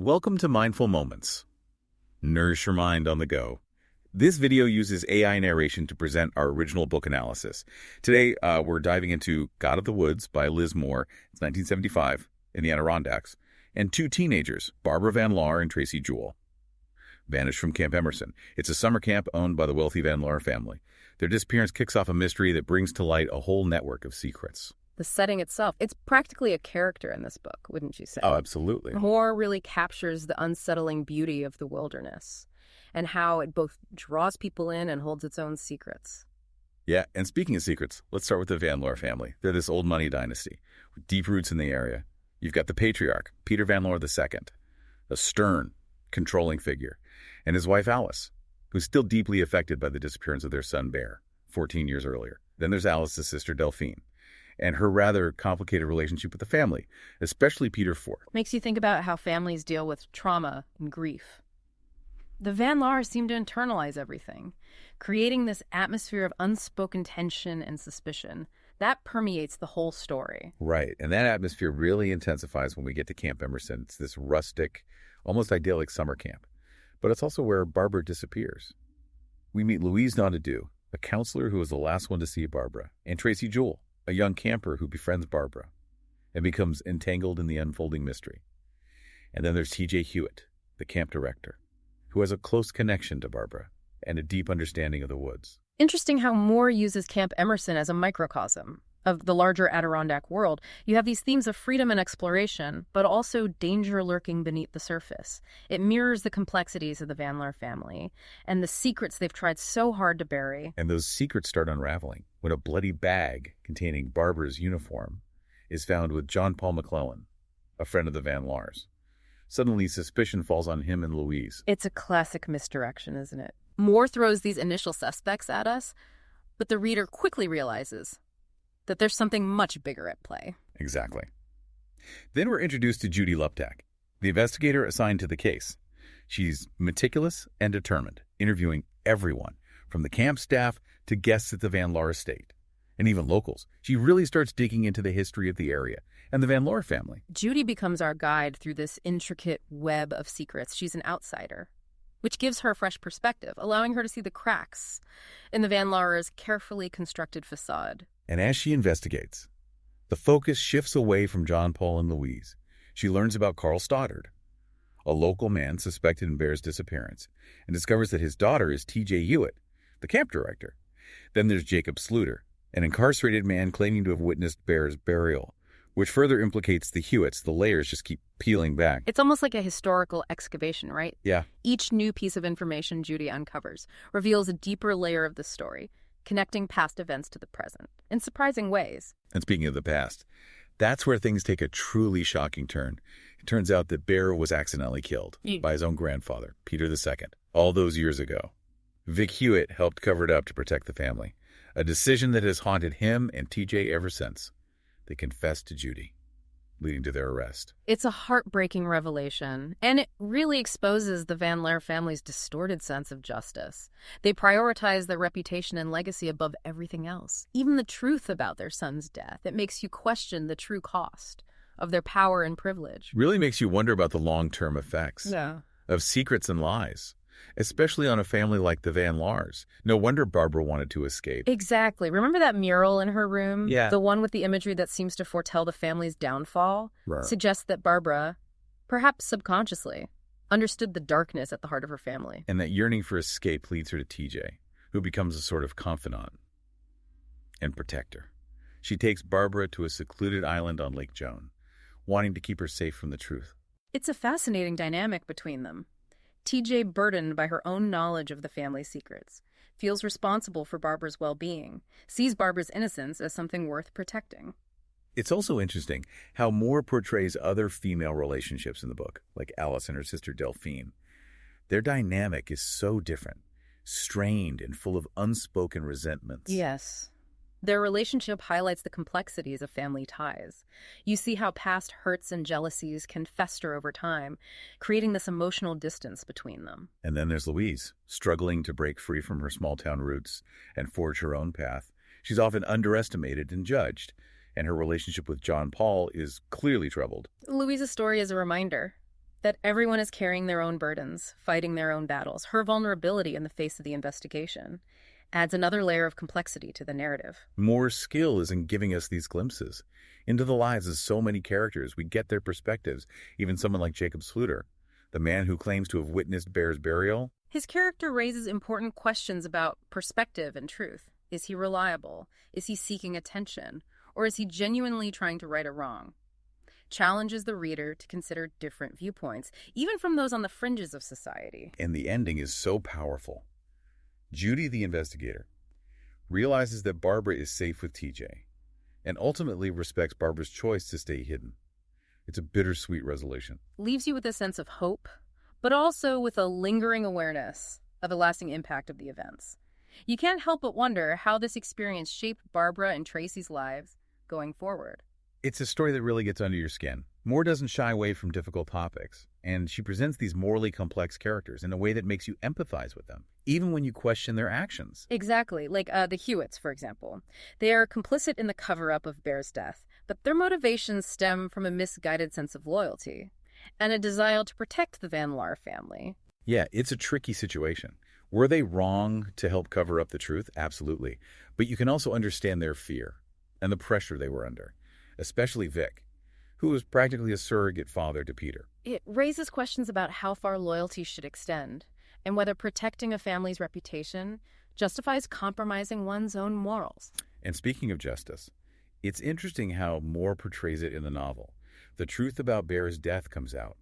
Welcome to Mindful Moments. Nourish your mind on the go. This video uses AI narration to present our original book analysis. Today, we're diving into God of the Woods by Liz Moore. It's 1975 in the Adirondacks. And two teenagers, Barbara Van Laar and Tracy Jewell, vanish from Camp Emerson. It's a summer camp owned by the wealthy Van Laar family. Their disappearance kicks off a mystery that brings to light a whole network of secrets. The setting itself, it's practically a character in this book, wouldn't you say? Oh, absolutely. Moore really captures the unsettling beauty of the wilderness and how it both draws people in and holds its own secrets. Yeah, and speaking of secrets, let's start with the Van Laar family. They're this old money dynasty with deep roots in the area. You've got the patriarch, Peter Van Laar II, a stern, controlling figure, and his wife Alice, who's still deeply affected by the disappearance of their son Bear 14 years earlier. Then there's Alice's sister Delphine, and her rather complicated relationship with the family, especially Peter Ford. Makes you think about how families deal with trauma and grief. The Van Laars seem to internalize everything, creating this atmosphere of unspoken tension and suspicion. That permeates the whole story. Right, and that atmosphere really intensifies when we get to Camp Emerson. It's this rustic, almost idyllic summer camp. But it's also where Barbara disappears. We meet Louise Nonadue, a counselor who was the last one to see Barbara, and Tracy Jewell, a young camper who befriends Barbara and becomes entangled in the unfolding mystery. And then there's T.J. Hewitt, the camp director, who has a close connection to Barbara and a deep understanding of the woods. Interesting how Moore uses Camp Emerson as a microcosm of the larger Adirondack world. You have these themes of freedom and exploration, but also danger lurking beneath the surface. It mirrors the complexities of the Van Laar family and the secrets they've tried so hard to bury. And those secrets start unraveling when a bloody bag containing Barbara's uniform is found with John Paul McClellan, a friend of the Van Laars. Suddenly, suspicion falls on him and Louise. It's a classic misdirection, isn't it? Moore throws these initial suspects at us, but the reader quickly realizes that there's something much bigger at play. Exactly. Then we're introduced to Judy Luptak, the investigator assigned to the case. She's meticulous and determined, interviewing everyone, from the camp staff to guests at the Van Laar estate, and even locals. She really starts digging into the history of the area and the Van Laar family. Judy becomes our guide through this intricate web of secrets. She's an outsider, which gives her a fresh perspective, allowing her to see the cracks in the Van Laar's carefully constructed facade. And as she investigates, the focus shifts away from John Paul and Louise. She learns about Carl Stoddard, a local man suspected in Bear's disappearance, and discovers that his daughter is T.J. Hewitt, the camp director. Then there's Jacob Sluter, an incarcerated man claiming to have witnessed Bear's burial, which further implicates the Hewitts. The layers just keep peeling back. It's almost like a historical excavation, right? Yeah. Each new piece of information Judy uncovers reveals a deeper layer of the story, connecting past events to the present in surprising ways. And speaking of the past, that's where things take a truly shocking turn. It turns out that Bear was accidentally killed by his own grandfather, Peter II, all those years ago. Vic Hewitt helped cover it up to protect the family, a decision that has haunted him and TJ ever since. They confessed to Judy, leading to their arrest. It's a heartbreaking revelation, and it really exposes the Van Laar family's distorted sense of justice. They prioritize their reputation and legacy above everything else, even the truth about their son's death. It makes you question the true cost of their power and privilege. Really makes you wonder about the long-term effects of secrets and lies, especially on a family like the Van Laars. No wonder Barbara wanted to escape. Exactly. Remember that mural in her room? Yeah. The one with the imagery that seems to foretell the family's downfall? Right. Suggests that Barbara, perhaps subconsciously, understood the darkness at the heart of her family. And that yearning for escape leads her to TJ, who becomes a sort of confidant and protector. She takes Barbara to a secluded island on Lake Joan, wanting to keep her safe from the truth. It's a fascinating dynamic between them. TJ, burdened by her own knowledge of the family's secrets, feels responsible for Barbara's well-being, sees Barbara's innocence as something worth protecting. It's also interesting how Moore portrays other female relationships in the book, like Alice and her sister Delphine. Their dynamic is so different, strained and full of unspoken resentments. Yes. Their relationship highlights the complexities of family ties. You see how past hurts and jealousies can fester over time, creating this emotional distance between them. And then there's Louise, struggling to break free from her small-town roots and forge her own path. She's often underestimated and judged, and her relationship with John Paul is clearly troubled. Louise's story is a reminder That everyone is carrying their own burdens, fighting their own battles. Her vulnerability in the face of the investigation adds another layer of complexity to the narrative. Moore's skill is in giving us these glimpses into the lives of so many characters. We get their perspectives, even someone like Jacob Sluter, the man who claims to have witnessed Bear's burial. His character raises important questions about perspective and truth. Is he reliable? Is he seeking attention? Or is he genuinely trying to right a wrong? Challenges the reader to consider different viewpoints, even from those on the fringes of society. And the ending is so powerful. Judy, the investigator, realizes that Barbara is safe with TJ and ultimately respects Barbara's choice to stay hidden. It's a bittersweet resolution. Leaves you with a sense of hope, but also with a lingering awareness of the lasting impact of the events. You can't help but wonder how this experience shaped Barbara and Tracy's lives going forward. It's a story that really gets under your skin. Moore doesn't shy away from difficult topics, and she presents these morally complex characters in a way that makes you empathize with them, even when you question their actions. Exactly, like the Hewitts, for example. They are complicit in the cover-up of Bear's death, but their motivations stem from a misguided sense of loyalty and a desire to protect the Van Laar family. Yeah, it's a tricky situation. Were they wrong to help cover up the truth? Absolutely. But you can also understand their fear and the pressure they were under, especially Vic, who was practically a surrogate father to Peter. It raises questions about how far loyalty should extend and whether protecting a family's reputation justifies compromising one's own morals. And speaking of justice, it's interesting how Moore portrays it in the novel. The truth about Bear's death comes out,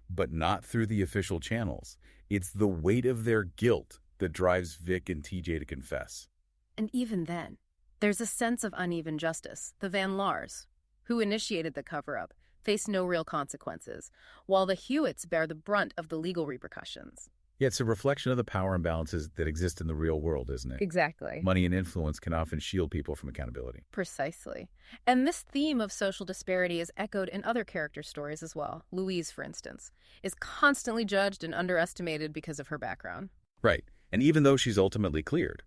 but not through the official channels. It's the weight of their guilt that drives Vic and TJ to confess. And even then, there's a sense of uneven justice. The Van Laars, who initiated the cover-up, face no real consequences, while the Hewitts bear the brunt of the legal repercussions. Yeah, it's a reflection of the power imbalances that exist in the real world, isn't it? Exactly. Money and influence can often shield people from accountability. Precisely. And this theme of social disparity is echoed in other character stories as well. Louise, for instance, is constantly judged and underestimated because of her background. Right. And even though she's ultimately cleared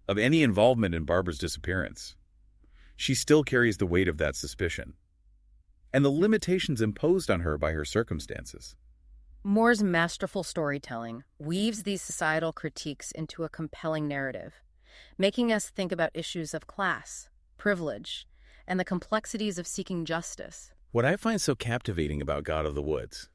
of any involvement in Barbara's disappearance, she still carries the weight of that suspicion and the limitations imposed on her by her circumstances. Moore's masterful storytelling weaves these societal critiques into a compelling narrative, making us think about issues of class, privilege, and the complexities of seeking justice. What I find so captivating about God of the Woods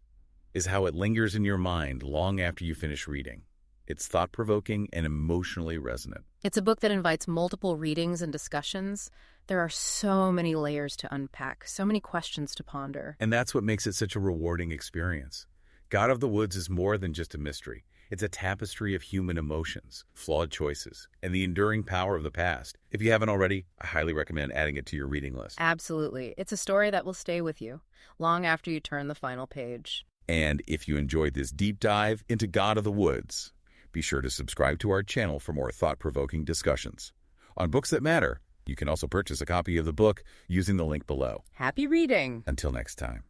is how it lingers in your mind long after you finish reading. It's thought-provoking and emotionally resonant. It's a book that invites multiple readings and discussions. There are so many layers to unpack, so many questions to ponder. And that's what makes it such a rewarding experience. God of the Woods is more than just a mystery. It's a tapestry of human emotions, flawed choices, and the enduring power of the past. If you haven't already, I highly recommend adding it to your reading list. Absolutely. It's a story that will stay with you long after you turn the final page. And if you enjoyed this deep dive into God of the Woods, be sure to subscribe to our channel for more thought-provoking discussions. On Books That Matter, you can also purchase a copy of the book using the link below. Happy reading! Until next time,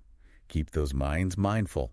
keep those minds mindful.